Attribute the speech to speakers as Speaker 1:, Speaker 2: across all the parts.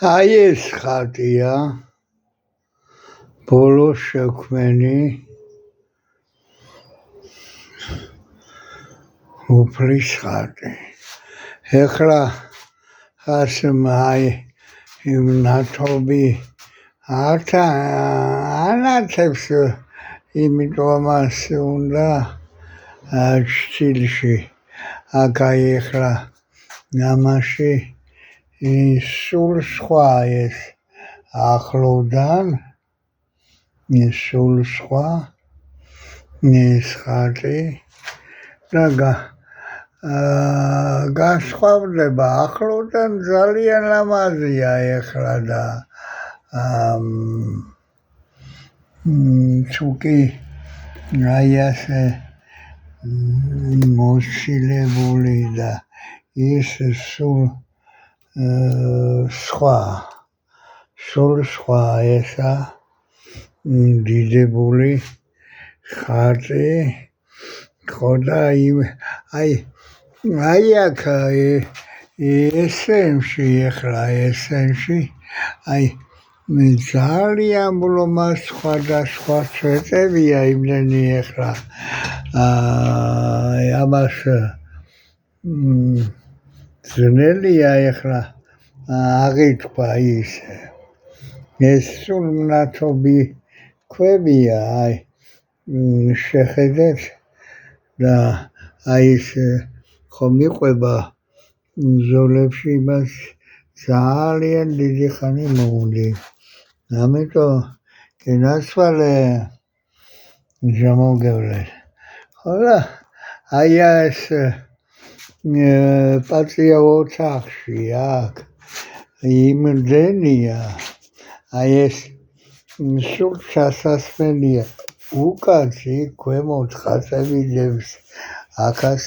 Speaker 1: აი ეს ხატია ბოლოს შექმენი უფლის ხატი. ეხლა აი იმ ნათობი ანათებს, იმიტომ ამას უნდა სტილში. აქ აი ეხლა ამაში სულ სხვა ეს ახლოდან, სულ სხვა ეს ხატი და გასხვავდება ახლოდან ძალიან ლამაზია ეხლა და თუკი აი ასე მოსილებული და ის სულ სხვა ესა დიდებული ხატი ხო და აი აქ ესენში აი ძალიან ბლომა სხვადასხვა წვეტებია იმდენი ეხლა ამას ძნელია ეხლა აღითქვა ისე. ეს სულ ნათობი ქვებია, აი შეხედეთ და აი ეს ხომ იყვება ზოლებში, იმას ძალიან დიდი ხანი მოუნდი. ამიტომ გენასვალე შემოგევლეთ. ხოლო აი ეს პაწია ოთახში აქ იმდენია, აი ეს სულ ჩასასმელია. უკაცი ქვემოთ ხატები დევს, აქაც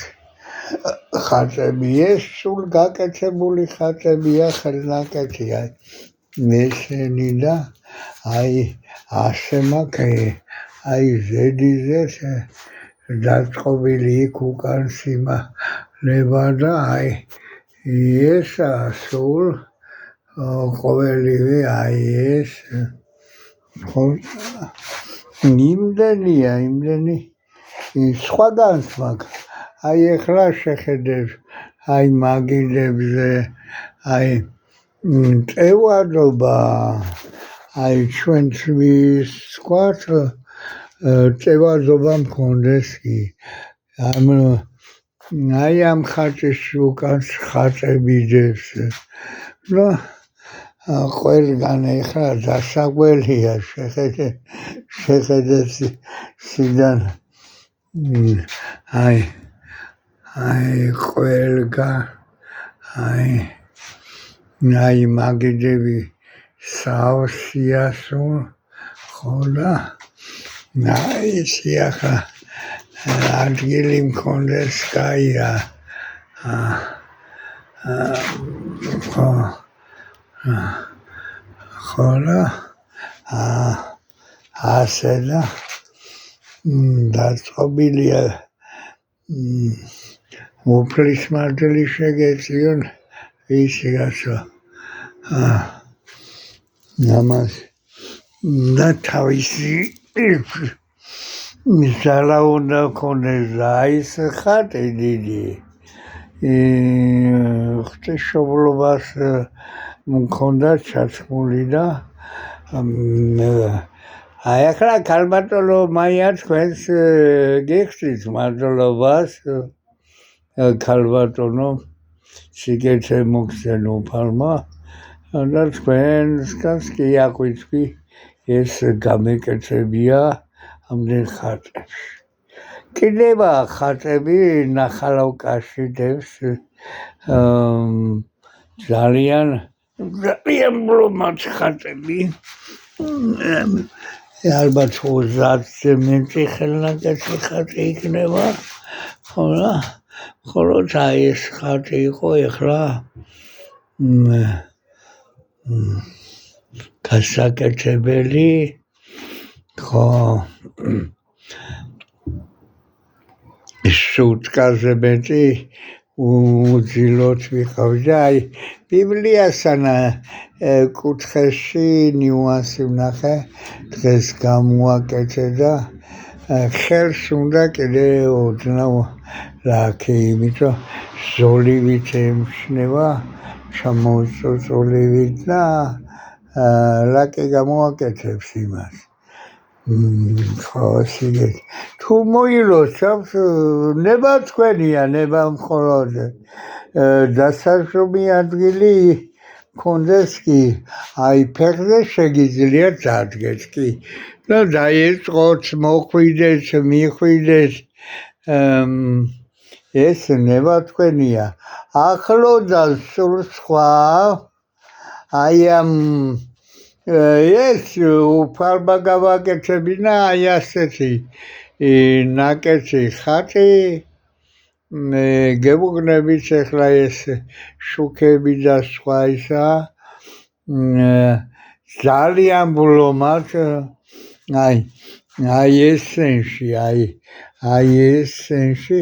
Speaker 1: ხატები, ეს სულ გაკეთებული ხატებია, ხელნაკეთია ესენი და აი ასე მაქვს, აი ზედიზე დაწყობილი იქ უკან სიმაღლება და აი ესა სულ ყოველივე აი ეს იმდენი სხვადასხვა მაქვს. აი ეხლა შეხედეთ, აი მაგიდებზე, აი წევადობა, აი ჩვენც ვთქვათ, წევადობა მქონდეს კი. აი ამ ხატის უკან ხატები დევს. ნუ ყველგან ეხლა დასაგველია, შეხედეთ სიდან აი ყველგან აი მაგიდები სავსეა სულ, ხო და აი ისე ახლა ადგილი მქონდეს კაია, ხო და ასე და დაწყობილია უფლის მადლი შეგეწიონ ისი რაცო ამას და თავისი მისალა უნდა ქონდეს და ის ხატი დიდი ღვთისმშობლობას მქონდა ჩაცმული და აი ახლა ქალბატონო მაია თქვენს გიხსნით მადლობას ქალბატონო სიკეთე მოგცენ უფალმა და თქვენსგანს კი აღვიქვი ეს გამეკეთებია ამდენ ხატებში. კიდევა ხატები ნახალავკაში დევს ძალიან ბლომად ხატები. ალბათ 30-ზე მეტი ხელნაკეთი ხატი იქნება, ხოლო აი ეს ხატი იყო ეხლა გასაკეთებელი, ხო სუტკაზე მეტი უძილოთ ვიყავი და აი ბიბლიასთან კუთხეში ნიუანსი ვნახე დღეს გამოვაკეთე და ხელს უნდა კიდე ოდნავ ლაქი იმიტომ ზოლივით ემჩნევა ჩამოწოლივით და ლაკი გამოვაკეთებს იმას ხო სიგეთ თუ მოილოცავთ ნება თქვენია ნება მხოლოდ დასაშვები ადგილი კონდეს კი აი ფეხზე შეგიძლიათ დადგეთ კი და დაიწყოთ მოხვიდეთ მიხვიდეთ ეს ნება თქვენია ახლო და სულ სხვა აი ამ ეს უფალმა გავაკეთებინა აი ასეთი ნაკეთი ხატი გევუგნებით ახლა ეს შუქები და სხვა ისა ძალიან ბლომად აი ეს სენში აი ეს სენში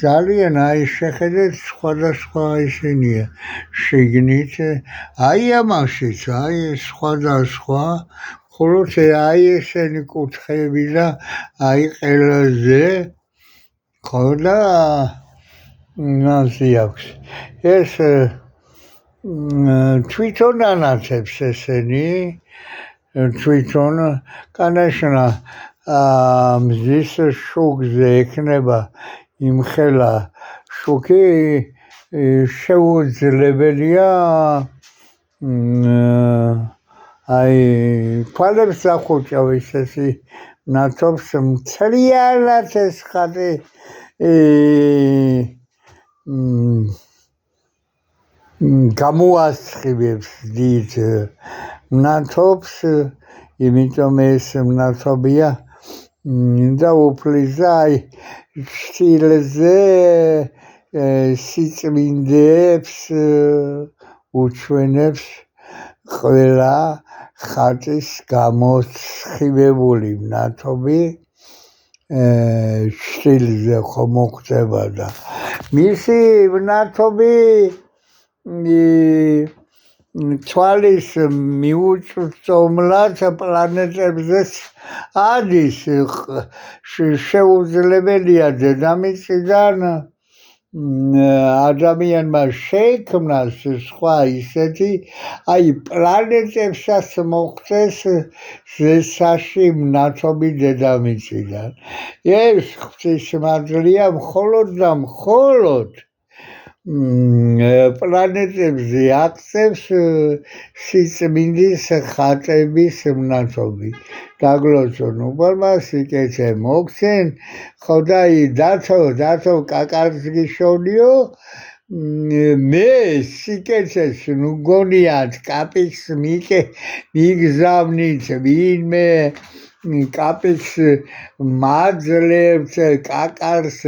Speaker 1: ძალიან აი შეხედეთ სხვადასხვა ისინია შიგნით აი ამაშიც აი სხვადასხვა ხოლოს აი ესენი კუთხეები და აი ყელზე ხო და ნაზი აქვს ეს თვითონ ანათებს ესენი თვითონ კანაშნა მზის შუქზე ექნება იმხელა შუქი შეუძლებელია აი თვალებს ახუჭავ ესე ნათობს მთლიანად ეს ხატი გამოასხივებს დიდ ნათობს იმიტომ ეს ნათობია და უფლისა აი სტილზე სიწმინდეებს უჩვენებს ყველა ხატის გამოსხივებული ნათობი სტილზე ხო მოხდება და მისი ნათობი თვალის მიუწვდომლად პლანეტებზეც ადის შეუძლებელია დედამიწიდან ადამიანმა შეიქმნას სხვა ისეთი აი პლანეტებსაც მოხდეს ზესაში ნათობი დედამიწიდან ეს ღვთისმადლია მხოლოდ და მხოლოდ პლანეტებზე აქცევს სიწმინდის ხატების ნათობი დაგლოცონ უბრალმა სიკეთე მოგცენ ხოდაი დათო კაკალსგიშონიო მე სიკეთეს ნუგონიათ კაპის მიგზავნით ვინმე კაპის მაძლევთ კაკალს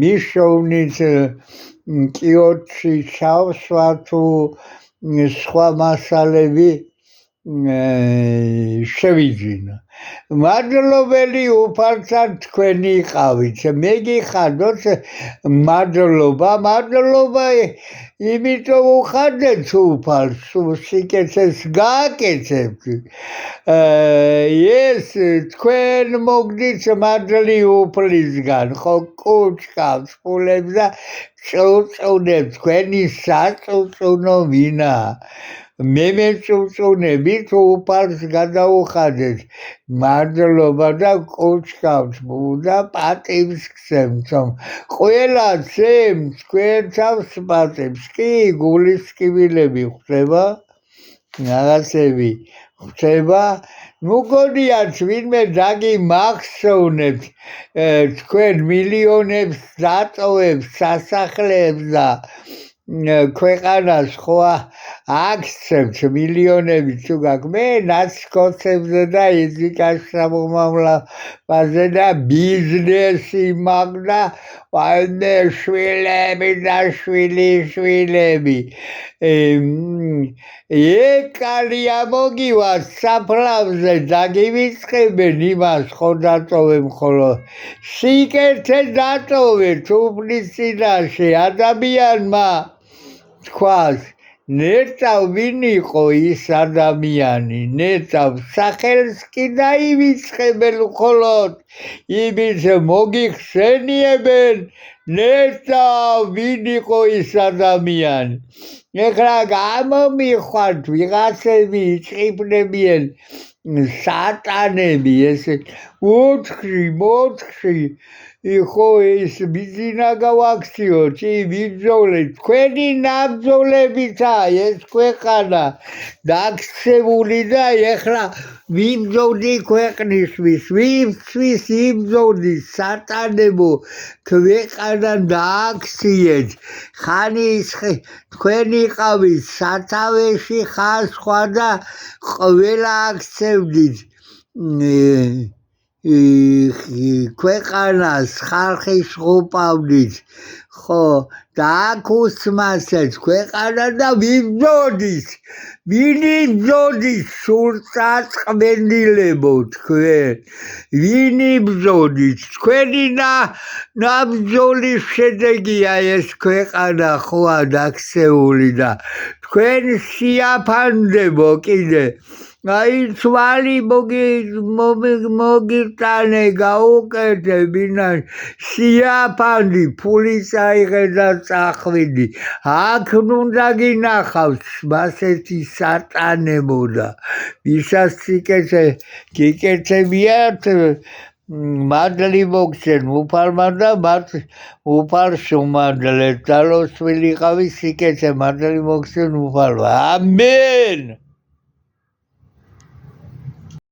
Speaker 1: მიშოვნით კიოტში ჩავსვა თუ სხვა მასალები შევიძინა მადლობელი უფალთან თქვენი იყავით მე გიხადოთ მადლობა იმიტომ უხადეთ უფალს სიკეთეს გააკეთებთ ეს თქვენ მოგდით მადლი უფლისგან ხო კუჭკავს ფულებს და წუწუნებს თქვენი საწუწუნო ვინა მე მეწუწუნებით უფალს გადაუხადეთ მადლობა და კუჭკავს და პატივს გცემთ ყველა ცემს თქვენ თავს პატივს კი გულის ტკივილები ხვდება რაღაცები ხვდება მოგონიათ ვინმე დაგიმახსოვნებთ თქვენ მილიონებს დატოვებს სასახლეებს და ქვეყანას ხო აქცევთ მილიონები თუ გაქვს მე ნაცკოცებზე და ეზიკაში სამომავლობაზე და ბიზნესი მაქვს და ვაიმე შვილები და შვილიშვილები ეკალია მოგივარ საფლავზე დაგივიწყებენ იმას ხო დატოვებ ხოლო სიკეთე დატოვეთ უფლის წინაშე ადამიანმა თქვას ნეტავ ვინ იყო ის ადამიანი ნეტავ სახელს კი დაივიწყებენ მხოლოდ იმის მოგიხსენიებენ ნეტავ ვინ იყო ის ადამიანი ეხლა გამომიხვართ ვიღაცები იჭყიფნებიან სატანები ესე მოთხში ხო ეს ბიზინა გავაქციო ჭი ვიბრძოლეთ თქვენი ნაბრძოლებითაა ეს ქვეყანა დაქცეული და ეხლა ვიბრძოლდი ქვეყნისთვის ვისთვის იბრძოლდი სატანებო ქვეყანა დააქციეთ ხანის თქვენი ყავით სათავეში ხარ სხვა და ყველა აქცევდით ქვეყანას ხალხის ყოფავდით ხო და აქ უსმასეთ ქვეყანა და ვიბრძოდით ვინ იბრძოდით სულ წაწყმენილებო თქვენ ვინ იბრძოდით თქვენი ნაბრძოლის შედეგია ეს ქვეყანა ხოა დაქცეული და თქვენ სიაფანდებო კიდე აი თვალი მოგიტანე გაუკეთე ბინაში სიაფანდი ფული წაიღე და წახვიდი აქ უნდა გინახავს მასეთი სატანებო და ვისაც გიკეთებიათ მადლი მოგცენ უფალმა და მათ უფალს უმადლეთ და ლოსვილი ყავის სიკეთე მადლი მოგცენ უფალმა ამენ